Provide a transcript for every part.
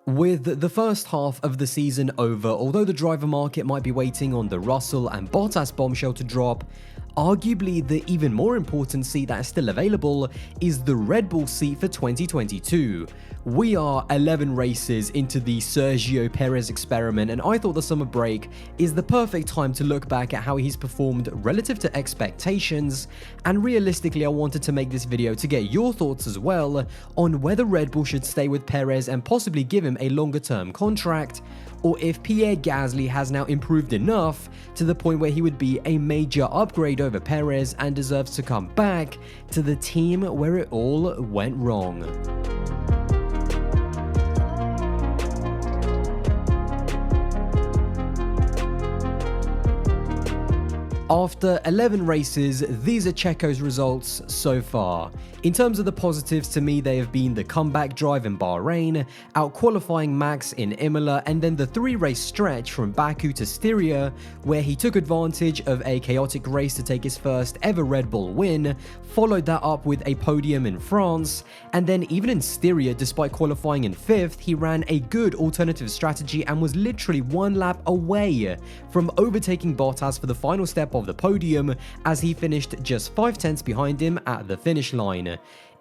With the first half of the season over, although the driver market might be waiting on the Russell and Bottas bombshell to drop, arguably the even more important seat that is still available is the Red Bull seat for 2022. We are 11 races into the Sergio Perez experiment, and I thought the summer break is the perfect time to look back at how he's performed relative to expectations, and realistically I wanted to make this video to get your thoughts as well on whether Red Bull should stay with Perez and possibly give him a longer term contract, or if Pierre Gasly has now improved enough to the point where he would be a major upgrade over Perez and deserves to come back to the team where it all went wrong. After 11 races, these are Checo's results so far. In terms of the positives, to me they have been the comeback drive in Bahrain, out-qualifying Max in Imola, and then the 3-race stretch from Baku to Styria, where he took advantage of a chaotic race to take his first ever Red Bull win, followed that up with a podium in France, and then even in Styria, despite qualifying in 5th, he ran a good alternative strategy and was literally 1 lap away from overtaking Bottas for the final step of the podium, as he finished just 5 tenths behind him at the finish line.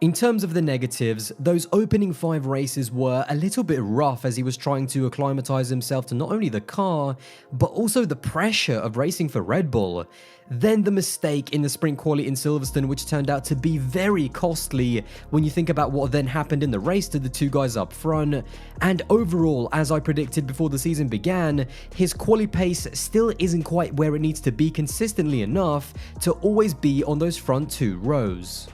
In terms of the negatives, those opening 5 races were a little bit rough as he was trying to acclimatize himself to not only the car, but also the pressure of racing for Red Bull. Then the mistake in the sprint quali in Silverstone, which turned out to be very costly when you think about what then happened in the race to the 2 guys up front. And overall, as I predicted before the season began, his quali pace still isn't quite where it needs to be consistently enough to always be on those front 2 rows.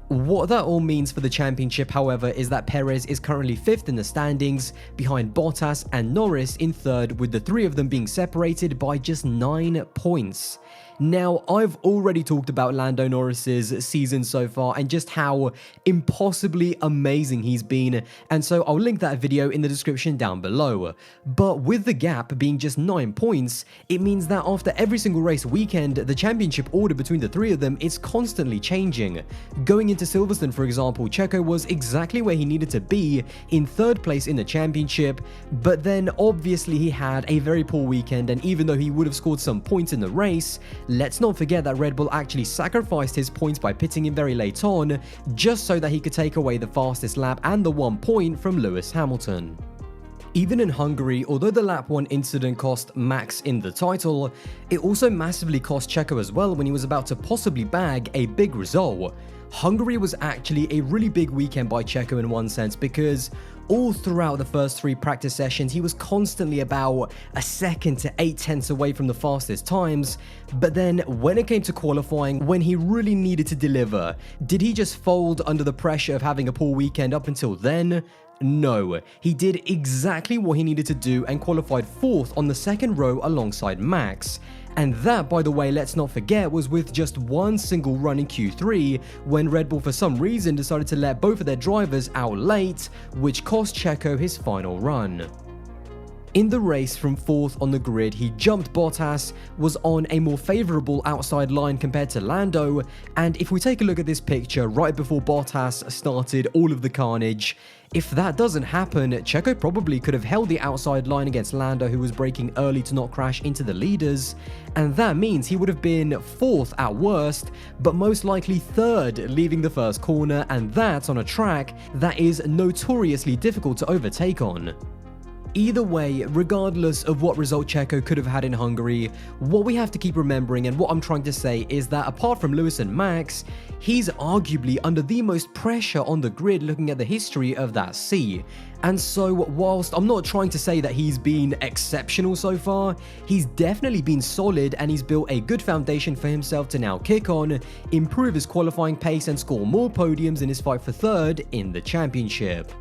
What that all means for the championship, however, is that Perez is currently 5th in the standings, behind Bottas and Norris in 3rd, with the 3 of them being separated by just 9 points. Now, I've already talked about Lando Norris's season so far and just how impossibly amazing he's been, and so I'll link that video in the description down below. But with the gap being just 9 points, it means that after every single race weekend, the championship order between the 3 of them is constantly changing. Going into Silverstone, for example, Checo was exactly where he needed to be, in 3rd place in the championship, but then obviously he had a very poor weekend, and even though he would have scored some points in the race, let's not forget that Red Bull actually sacrificed his points by pitting him very late on, just so that he could take away the fastest lap and the 1 point from Lewis Hamilton. Even in Hungary, although the lap 1 incident cost Max in the title, it also massively cost Checo as well when he was about to possibly bag a big result. Hungary was actually a really big weekend by Checo in one sense, because all throughout the first 3 practice sessions he was constantly about a second to 8 tenths away from the fastest times, but then when it came to qualifying, when he really needed to deliver, did he just fold under the pressure of having a poor weekend up until then? No, he did exactly what he needed to do and qualified 4th on the 2nd row alongside Max. And that, by the way, let's not forget, was with just 1 single run in Q3, when Red Bull for some reason decided to let both of their drivers out late, which cost Checo his final run. In the race from 4th on the grid, he jumped Bottas, was on a more favourable outside line compared to Lando, and if we take a look at this picture right before Bottas started all of the carnage, if that doesn't happen, Checo probably could have held the outside line against Lando, who was braking early to not crash into the leaders, and that means he would have been 4th at worst, but most likely 3rd leaving the first corner, and that's on a track that is notoriously difficult to overtake on. Either way, regardless of what result Checo could have had in Hungary, what we have to keep remembering, and what I'm trying to say, is that apart from Lewis and Max, he's arguably under the most pressure on the grid looking at the history of that seat. And so whilst I'm not trying to say that he's been exceptional so far, he's definitely been solid, and he's built a good foundation for himself to now kick on, improve his qualifying pace and score more podiums in his fight for 3rd in the championship.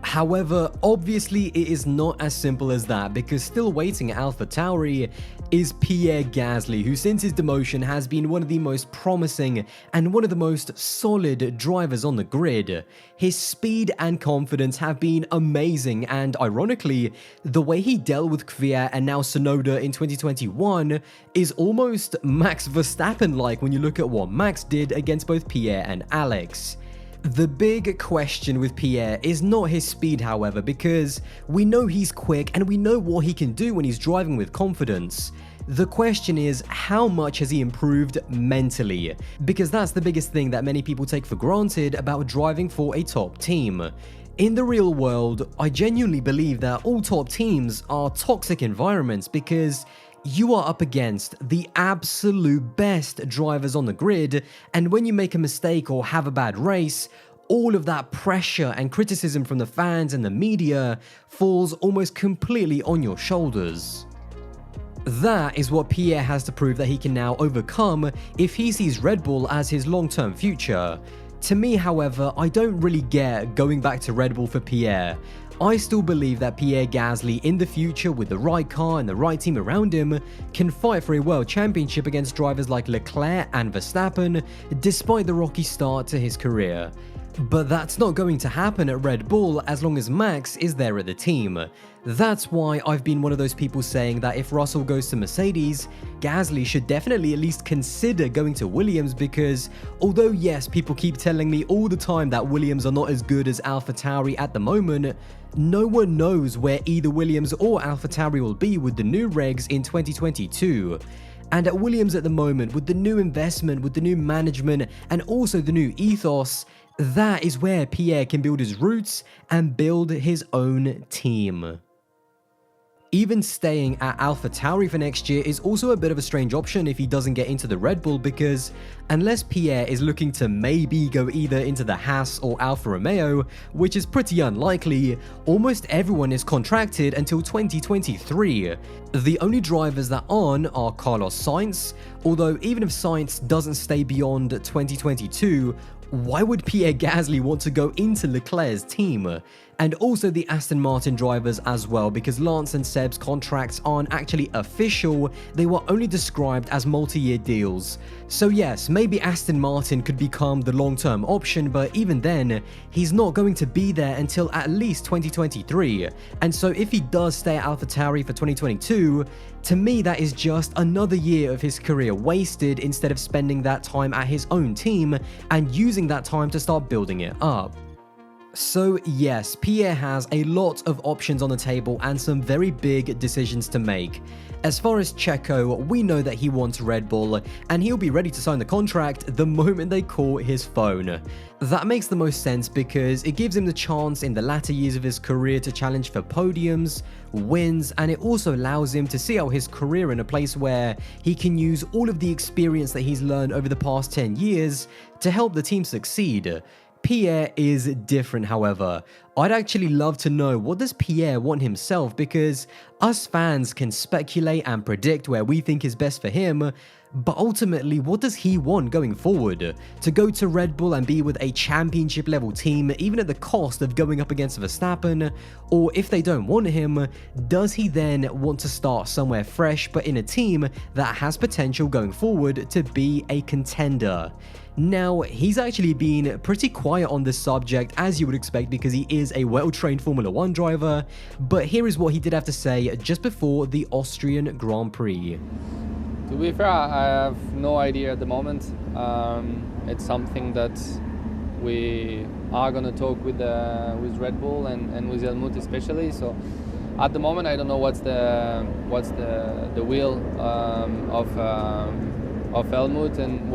However, obviously it is not as simple as that, because still waiting at AlphaTauri is Pierre Gasly, who since his demotion has been one of the most promising and one of the most solid drivers on the grid. His speed and confidence have been amazing, and ironically, the way he dealt with Pierre and now Tsunoda in 2021 is almost Max Verstappen-like when you look at what Max did against both Pierre and Alex. The big question with Pierre is not his speed, however, because we know he's quick and we know what he can do when he's driving with confidence. The question is, how much has he improved mentally? Because that's the biggest thing that many people take for granted about driving for a top team. In the real world, I genuinely believe that all top teams are toxic environments because you are up against the absolute best drivers on the grid, and when you make a mistake or have a bad race, all of that pressure and criticism from the fans and the media falls almost completely on your shoulders. That is what Pierre has to prove that he can now overcome if he sees Red Bull as his long-term future. To me, however, I don't really get going back to Red Bull for Pierre. I still believe that Pierre Gasly in the future, with the right car and the right team around him, can fight for a world championship against drivers like Leclerc and Verstappen, despite the rocky start to his career. But that's not going to happen at Red Bull as long as Max is there at the team. That's why I've been one of those people saying that if Russell goes to Mercedes, Gasly should definitely at least consider going to Williams, because although yes, people keep telling me all the time that Williams are not as good as AlphaTauri at the moment, no one knows where either Williams or AlphaTauri will be with the new regs in 2022. And at Williams at the moment, with the new investment, with the new management, and also the new ethos, that is where Pierre can build his roots and build his own team. Even staying at AlphaTauri for next year is also a bit of a strange option if he doesn't get into the Red Bull, because unless Pierre is looking to maybe go either into the Haas or Alfa Romeo, which is pretty unlikely, almost everyone is contracted until 2023. The only drivers that aren't are Carlos Sainz, although even if Sainz doesn't stay beyond 2022, why would Pierre Gasly want to go into Leclerc's team? And also the Aston Martin drivers as well, because Lance and Seb's contracts aren't actually official, they were only described as multi-year deals. So yes, maybe Aston Martin could become the long-term option, but even then, he's not going to be there until at least 2023. And so if he does stay at AlphaTauri for 2022, to me that is just another year of his career wasted instead of spending that time at his own team and using that time to start building it up. So yes, Pierre has a lot of options on the table and some very big decisions to make. As far as Checo, we know that he wants Red Bull, and he'll be ready to sign the contract the moment they call his phone. That makes the most sense because it gives him the chance in the latter years of his career to challenge for podiums, wins, and it also allows him to see out his career in a place where he can use all of the experience that he's learned over the past 10 years to help the team succeed. Pierre is different, however. I'd actually love to know, what does Pierre want himself, because us fans can speculate and predict where we think is best for him, but ultimately, what does he want going forward? To go to Red Bull and be with a championship level team, even at the cost of going up against Verstappen? Or if they don't want him, does he then want to start somewhere fresh but in a team that has potential going forward to be a contender? Now, he's actually been pretty quiet on this subject, as you would expect, because he is a well-trained Formula 1 driver, but here is what he did have to say just before the Austrian Grand Prix. To be fair, I have no idea at the moment. It's something that we are going to talk with Red Bull and with Helmut especially. So at the moment, I don't know what's the will of Helmut, and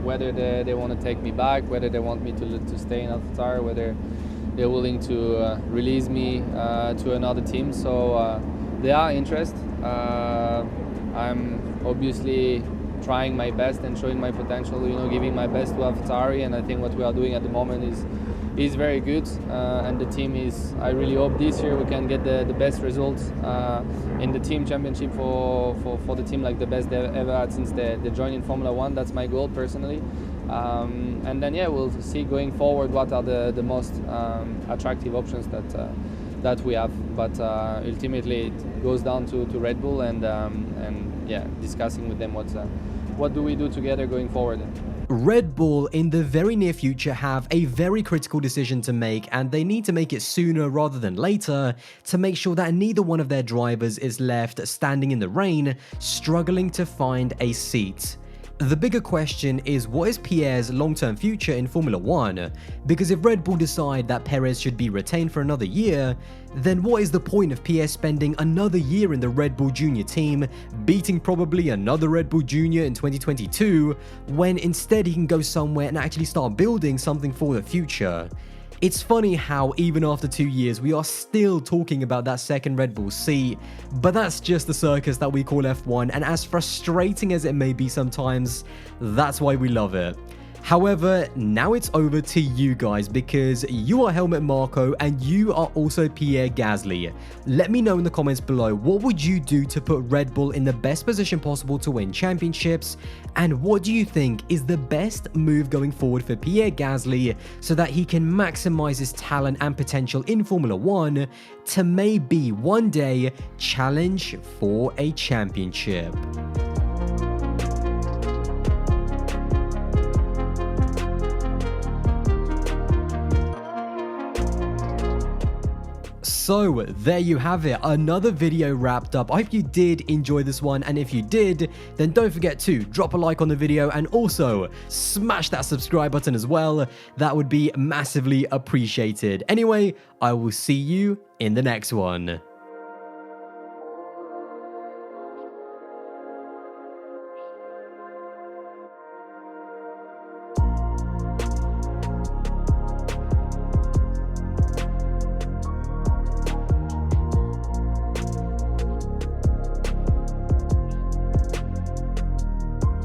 whether they want to take me back, whether they want me to stay in AlphaTauri, whether they're willing to release me to another team. So they are interested. I'm obviously trying my best and showing my potential, giving my best to AlphaTauri, and I think what we are doing at the moment is very good, and the team is, I really hope this year we can get the best results in the team championship for the team, like the best they've ever had since they joined in Formula 1. That's my goal personally, and then we'll see going forward what are the most attractive options that we have, but ultimately it goes down to Red Bull and discussing with them what do we do together going forward. Red Bull in the very near future have a very critical decision to make, and they need to make it sooner rather than later to make sure that neither one of their drivers is left standing in the rain struggling to find a seat. The bigger question is, what is Pierre's long-term future in Formula 1? Because if Red Bull decide that Perez should be retained for another year, then what is the point of Pierre spending another year in the Red Bull Junior team, beating probably another Red Bull Junior in 2022, when instead he can go somewhere and actually start building something for the future? It's funny how even after 2 years we are still talking about that second Red Bull seat, but that's just the circus that we call F1, and as frustrating as it may be sometimes, that's why we love it. However, now it's over to you guys, because you are Helmut Marko and you are also Pierre Gasly. Let me know in the comments below, what would you do to put Red Bull in the best position possible to win championships, and what do you think is the best move going forward for Pierre Gasly so that he can maximize his talent and potential in Formula 1 to maybe one day challenge for a championship? So there you have it, another video wrapped up. I hope you did enjoy this one, and if you did, then don't forget to drop a like on the video and also smash that subscribe button as well. That would be massively appreciated. Anyway, I will see you in the next one.